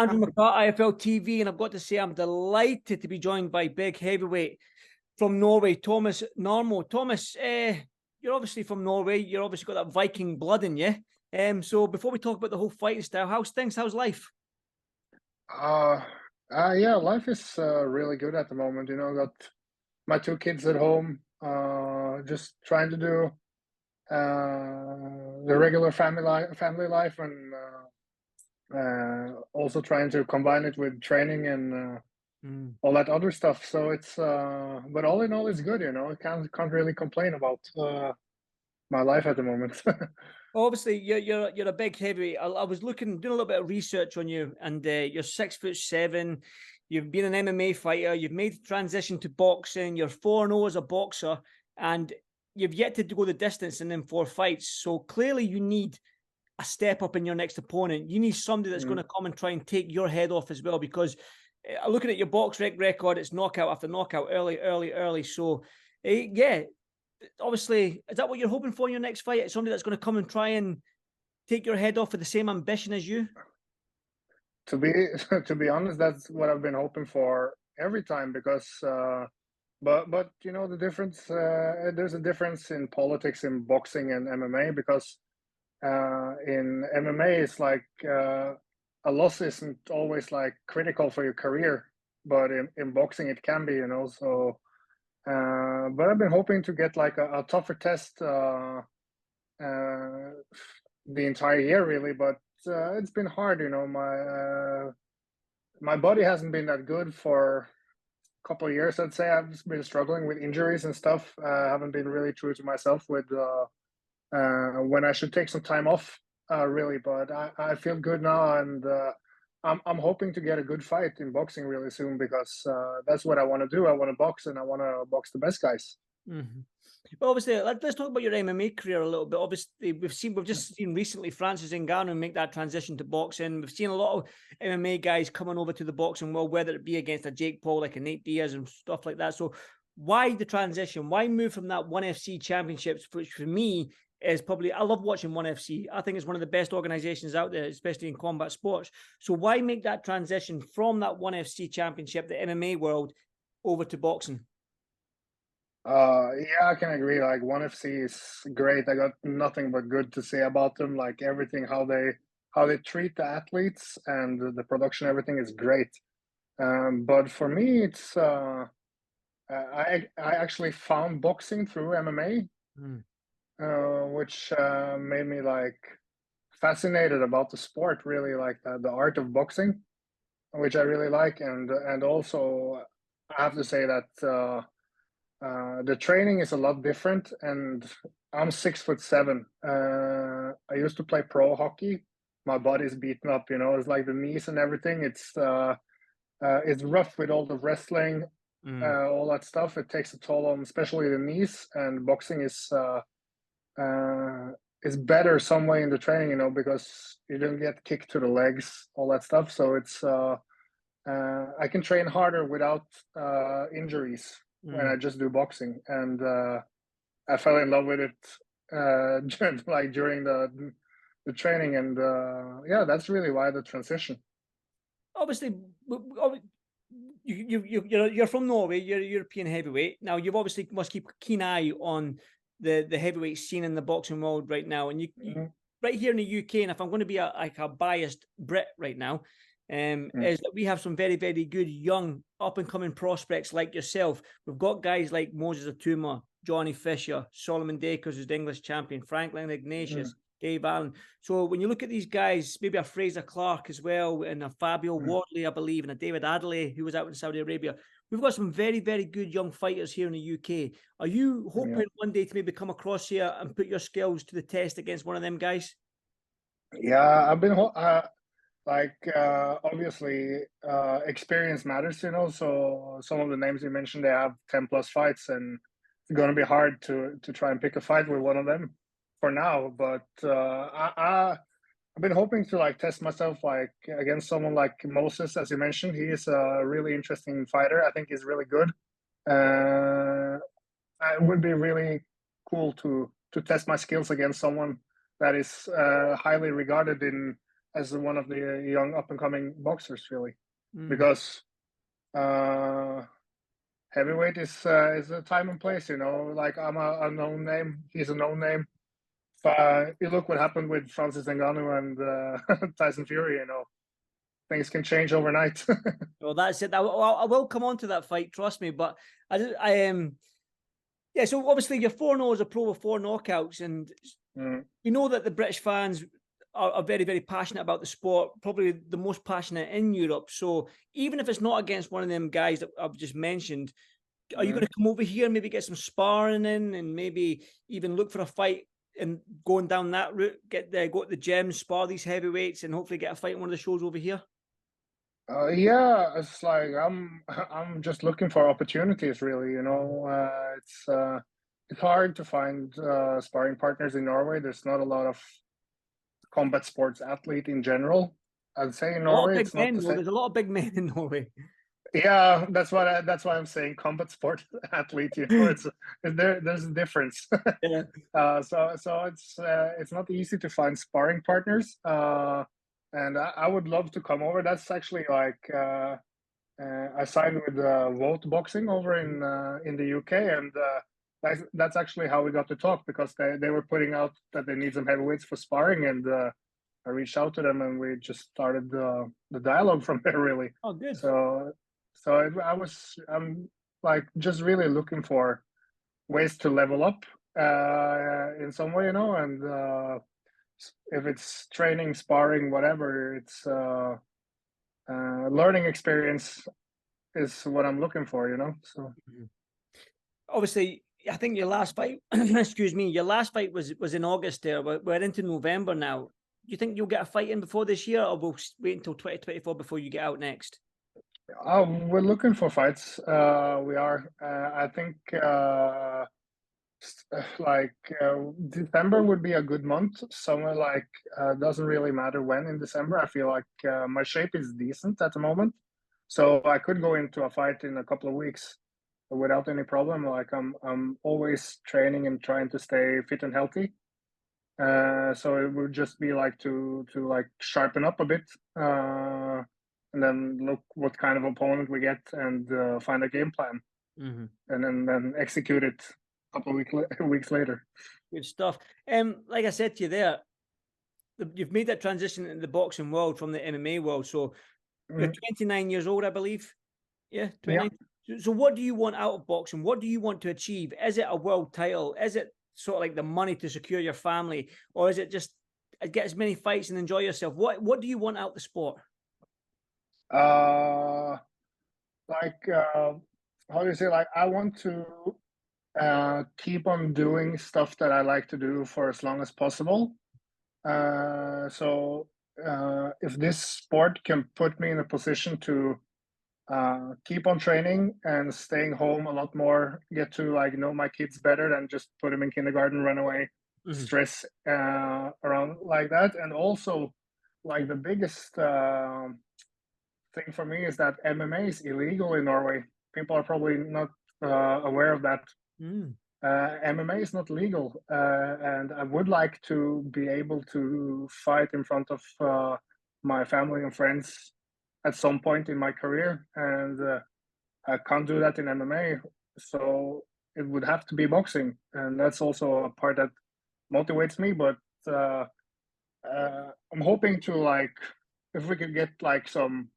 Andrew McCART, IFL TV, and I've got to say I'm delighted to be joined by big heavyweight from Norway, Thomas Narmo. Thomas, you're obviously from Norway. You're obviously got that Viking blood in you. So before we talk about the whole fighting style, how's things? How's life? Uh, yeah, life is really good at the moment. Got my two kids at home, just trying to do the regular family life, and also trying to combine it with training and Mm. all that other stuff. So it's, but all in all, it's good. I can't really complain about my life at the moment. Obviously, you're a big heavyweight. I was doing a little bit of research on you, and you're 6'7". You've been an MMA fighter. You've made the transition to boxing. You're 4-0 as a boxer, and you've yet to go the distance in them 4 fights. So clearly, you need a step up in your next opponent. You need somebody that's going Mm. to come and try and take your head off as well. Because looking at your box record, it's knockout after knockout, early. So, yeah, obviously, is that what you're hoping for in your next fight? Somebody that's going to come and try and take your head off with the same ambition as you? To be to be honest, that's what I've been hoping for every time because but the difference, there's a difference in politics in boxing and MMA because in MMA it's like a loss isn't always like critical for your career, but in boxing it can be, so but I've been hoping to get like a tougher test uh, the entire year really, but it's been hard, my body hasn't been that good for a couple of years. I'd say I've just been struggling with injuries and stuff. I haven't been really true to myself with when I should take some time off, really. But I feel good now, and I'm hoping to get a good fight in boxing really soon because that's what I want to do. I want to box, and I want to box the best guys. Mm-hmm. Well, obviously, let's talk about your MMA career a little bit. Obviously, we've just seen recently Francis Ngannou make that transition to boxing. We've seen a lot of MMA guys coming over to the boxing world, whether it be against a Jake Paul, like a Nate Diaz and stuff like that. So, why the transition? Why move from that ONE FC Championships, which for me is probably, I love watching ONE FC. I think it's one of the best organizations out there, especially in combat sports. So, why make that transition from that ONE FC Championship, the MMA world, over to boxing? Yeah, I can agree. Like ONE FC is great. I got nothing but good to say about them. Like everything, how they treat the athletes and the production, everything is great. But for me, it's I actually found boxing through MMA, Mm. which made me like fascinated about the sport, really like the art of boxing, which I really like, and also I have to say that the training is a lot different. And I'm 6'7". I used to play pro hockey. My body's beaten up, it's like the knees and everything. It's rough with all the wrestling, Mm. all that stuff. It takes a toll on especially the knees, and boxing is better some way in the training, because you don't get kicked to the legs, all that stuff. So it's I can train harder without injuries when I Mm. just do boxing, and I fell in love with it like during the training, and yeah, that's really why the transition. Obviously, you're from Norway. You're a European heavyweight. Now, you've obviously must keep a keen eye on the heavyweight scene in the boxing world right now. And you Mhm. right here in the UK, and if I'm going to be like a biased Brit right now, Mm. is that we have some very, very good young up and coming prospects like yourself. We've got guys like Moses Itauma, Johnny Fisher, Solomon Dakers, who's the English champion, Franklin Mm. Ignatius, Dave Allen. So when you look at these guys, maybe a Fraser Clark as well, and a Fabio Mm. Wardley, I believe, and a David Adley, who was out in Saudi Arabia. We've got some very, very good young fighters here in the UK. Are you Yeah. hoping one day to maybe come across here and put your skills to the test against one of them guys? Yeah, I've been like obviously experience matters, so some of the names you mentioned, they have 10 plus fights, and it's going to be hard to try and pick a fight with one of them for now. But I've been hoping to like test myself like against someone like Moses, as you mentioned. He is a really interesting fighter. I think he's really good. uh it would be really cool to test my skills against someone that is highly regarded as one of the young up and coming boxers, really, Mm. because heavyweight is a time and place. You know, like I'm a known name. He's a known name. You look what happened with Francis Ngannou and Tyson Fury. You know, things can change overnight. Well, that's it. I will come on to that fight, trust me. But yeah. So obviously you're 4-0 as a pro with 4 knockouts, and we know that the British fans are very, very passionate about the sport, probably the most passionate in Europe. So even if it's not against one of them guys that I've just mentioned, are you going to come over here, maybe get some sparring in, and maybe even look for a fight and going down that route, go to the gym, spar these heavyweights, and hopefully get a fight in one of the shows over here? Yeah, it's like I'm just looking for opportunities, really. You know, it's hard to find sparring partners in Norway. There's not a lot of combat sports athlete in general. I'd say in A lot of Norway, big it's not men, the though. same. There's a lot of big men in Norway. Yeah, that's why I'm saying combat sport athlete. You know, there's a difference. Yeah. So it's not easy to find sparring partners. And I would love to come over. That's actually like I signed with Volt Boxing over in the UK, and that's actually how we got to talk, because they were putting out that they need some heavyweights for sparring, and I reached out to them, and we just started the dialogue from there, really. Oh, good. I'm like just really looking for ways to level up in some way, you know, and if it's training, sparring, whatever, it's learning experience is what I'm looking for, you know. So Obviously, I think your last fight, excuse me, your last fight was in August there. We're into November now. Do you think you'll get a fight in before this year, or we'll wait until 2024 before you get out next? we're looking for fights. We are. I think like December would be a good month. Somewhere like doesn't really matter when in December. I feel like my shape is decent at the moment, so I could go into a fight in a couple of weeks without any problem. Like I'm always training and trying to stay fit and healthy. So it would just be like to like sharpen up a bit, and then look what kind of opponent we get, and find a game plan, and then execute it a couple of weeks later. Good stuff. Like I said to you there, you've made that transition into the boxing world from the MMA world. So you're 29 years old, I believe. Yeah, 29. Yeah. So what do you want out of boxing? What do you want to achieve? Is it a world title? Is it sort of like the money to secure your family? Or is it just get as many fights and enjoy yourself? What do you want out the sport? Like how do you say? Like I want to keep on doing stuff that I like to do for as long as possible. So if this sport can put me in a position to keep on training and staying home a lot more, get to like know my kids better than just put them in kindergarten, run away, stress around like that. And also, like the biggest thing for me is that MMA is illegal in Norway. People are probably not aware of that. MMA is not legal, and I would like to be able to fight in front of my family and friends at some point in my career, and I can't do that in MMA. So it would have to be boxing, and that's also a part that motivates me. But I'm hoping to like, if we could get like some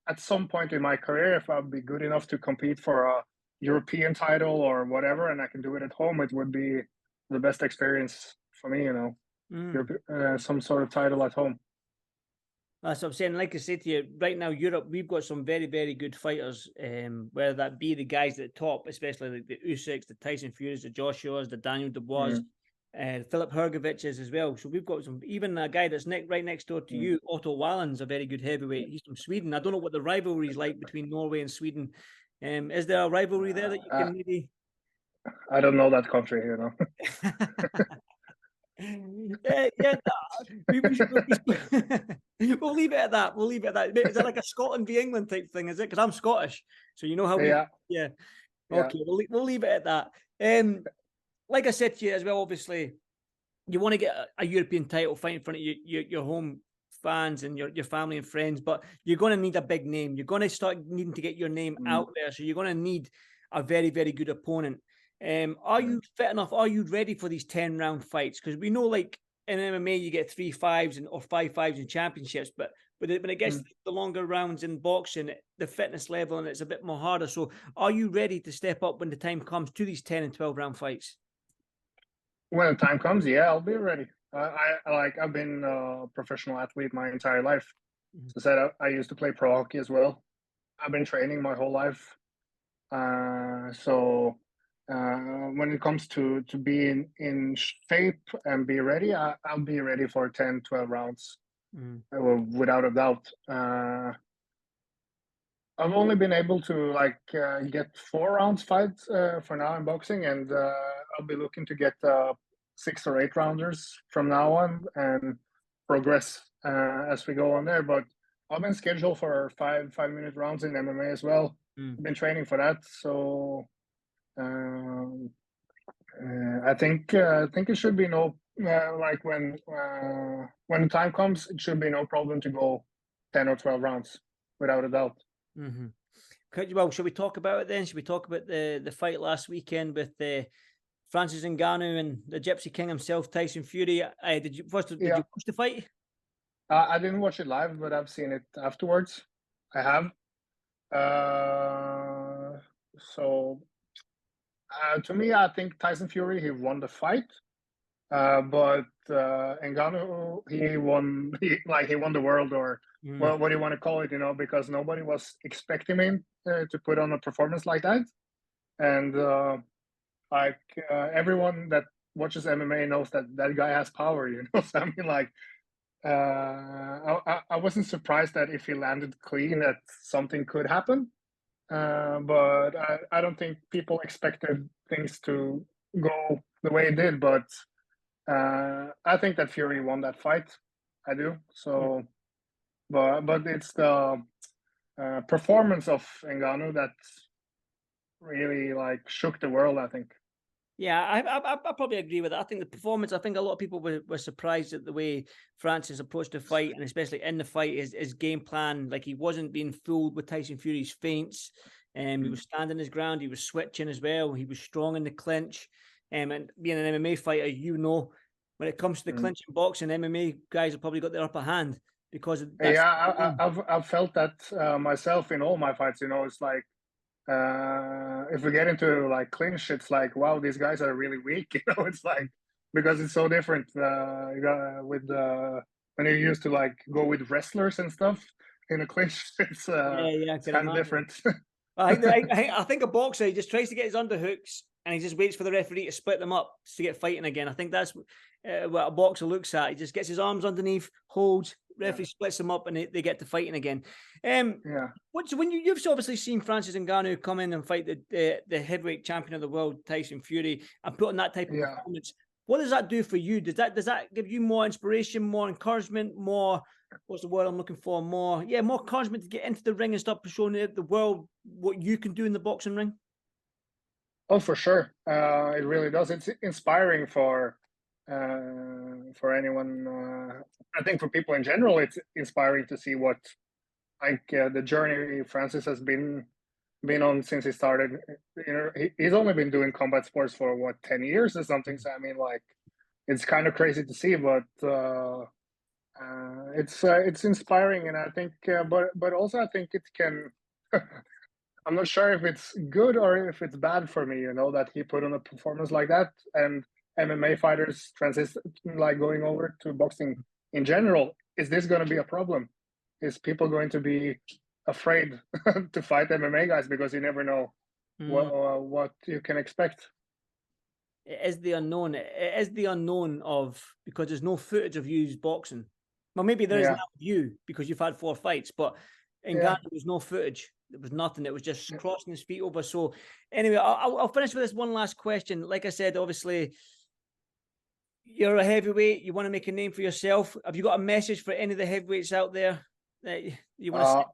at some point in my career, if I'd be good enough to compete for a European title or whatever, and I can do it at home, it would be the best experience for me, you know, some sort of title at home. That's what I'm saying. Like I said to you, right now, Europe, we've got some very, very good fighters, whether that be the guys at the top, especially like the Usyks, the Tyson Furies, the Joshuas, the Daniel Dubois, Philip Hrgoviches as well. So we've got some, even a guy that's right next door to you, Otto Wallen's a very good heavyweight. He's from Sweden. I don't know what the rivalry is like between Norway and Sweden. Is there a rivalry there that you can maybe? I don't know that country, you know. Yeah, we'll leave it at that. We'll leave it at that. Is it like a Scotland v England type thing? Is it? Because I'm Scottish, so you know how we. Yeah. Okay, we'll leave it at that. Like I said to you as well, obviously, you want to get a European title fight in front of your home fans and your family and friends, but you're going to need a big name. You're going to start needing to get your name out there. So you're going to need a very, very good opponent. Are you fit enough? Are you ready for these 10-round fights? Because we know, like in MMA, you get 3 5s or 5 5s in championships, but when it gets the longer rounds in boxing, the fitness level and it's a bit more harder. So, are you ready to step up when the time comes to these 10 and 12-round fights? When the time comes, yeah, I'll be ready. I've been a professional athlete my entire life. As I said, I used to play pro hockey as well. I've been training my whole life. So when it comes to be in shape and be ready, I'll be ready for 10, 12 rounds without a doubt. I've only been able to get 4 rounds fights for now in boxing, and I'll be looking to get 6 or 8 rounders from now on and progress as we go on there. But I've been scheduled for 5-minute rounds in MMA as well. I've been training for that, so I think it should be no when the time comes, it should be no problem to go 10 or 12 rounds without a doubt. Well, should we talk about it then? Should we talk about the fight last weekend with Francis Ngannou and the Gypsy King himself, Tyson Fury? Did you watch the fight? I didn't watch it live, but I've seen it afterwards. I have. To me, I think Tyson Fury, he won the fight, but Ngannou, he won the world, or well, what do you want to call it? Because nobody was expecting him to put on a performance like that, and everyone that watches MMA knows that guy has power. So I mean, I wasn't surprised that if he landed clean, that something could happen. But I don't think people expected things to go the way it did. But I think that Fury won that fight. I do. So, but it's the performance of Ngannou that really shook the world, I think. Yeah, I probably agree with that. I think the performance, I think a lot of people were surprised at the way Francis approached the fight, and especially in the fight, his game plan. Like, he wasn't being fooled with Tyson Fury's feints. He was standing his ground. He was switching as well. He was strong in the clinch. And being an MMA fighter, when it comes to the clinch in boxing, MMA guys have probably got their upper hand because of that. Yeah, I've felt that myself in all my fights. It's like, if we get into clinch, it's like, wow, these guys are really weak. It's like, because it's so different with when you used to go with wrestlers and stuff in a clinch. It's kind of different. I think a boxer, he just tries to get his underhooks and he just waits for the referee to split them up to get fighting again. I think that's what a boxer looks at. He just gets his arms underneath, holds, referee splits them up, and they get to fighting again. When you've obviously seen Francis Ngannou come in and fight the heavyweight champion of the world, Tyson Fury, and put on that type of performance, what does that do for you? Does that give you more inspiration, more encouragement, more, what's the word I'm looking for? More encouragement to get into the ring and start showing the world what you can do in the boxing ring? Oh, for sure. It really does. It's inspiring for anyone. I think for people in general, it's inspiring to see what the journey Francis has been on since he started. He's only been doing combat sports for 10 years or something. So I mean, it's kind of crazy to see, but it's inspiring, and I think, but also I think it can. I'm not sure if it's good or if it's bad for me, that he put on a performance like that, and MMA fighters going over to boxing in general. Is this going to be a problem? Is people going to be afraid to fight MMA guys because you never know what you can expect? It is the unknown. It is the unknown because there's no footage of you boxing. Well, maybe there is now of you because you've had 4 fights, but in Ghana there was no footage. There was nothing. It was just crossing his feet over. So anyway, I'll finish with this one last question. Like I said, obviously, you're a heavyweight. You want to make a name for yourself. Have you got a message for any of the heavyweights out there that you want to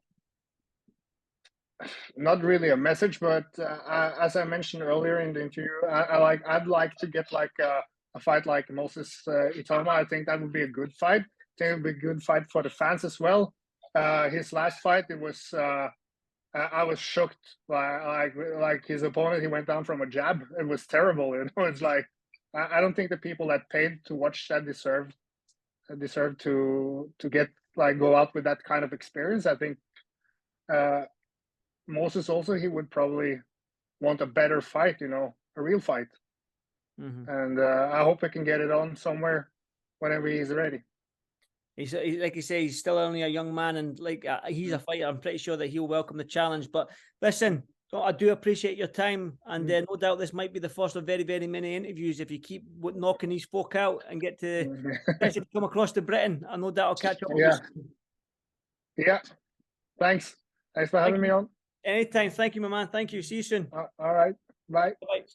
say? Not really a message, but as I mentioned earlier in the interview, I'd like to get a fight like Moses Itauma. I think that would be a good fight. think it'll be a good fight for the fans as well. His last fight, it was I was shocked like his opponent. He went down from a jab. It was terrible. You know, it's like I don't think the people that paid to watch that deserve to get like go out with that kind of experience. I think Moses also, he would probably want a better fight, you know, a real fight. And I hope I can get it on somewhere whenever he's ready. He's like you say, he's still only a young man, and like he's a fighter. I'm pretty sure that he'll welcome the challenge. But listen, I do appreciate your time, and no doubt this might be the first of very, very many interviews. If you keep knocking these folk out and get to especially to come across to Britain, I no doubt I'll catch up with you. Yeah. Thanks for having me on. Anytime. Thank you, my man. Thank you. See you soon. All right. Bye. Bye.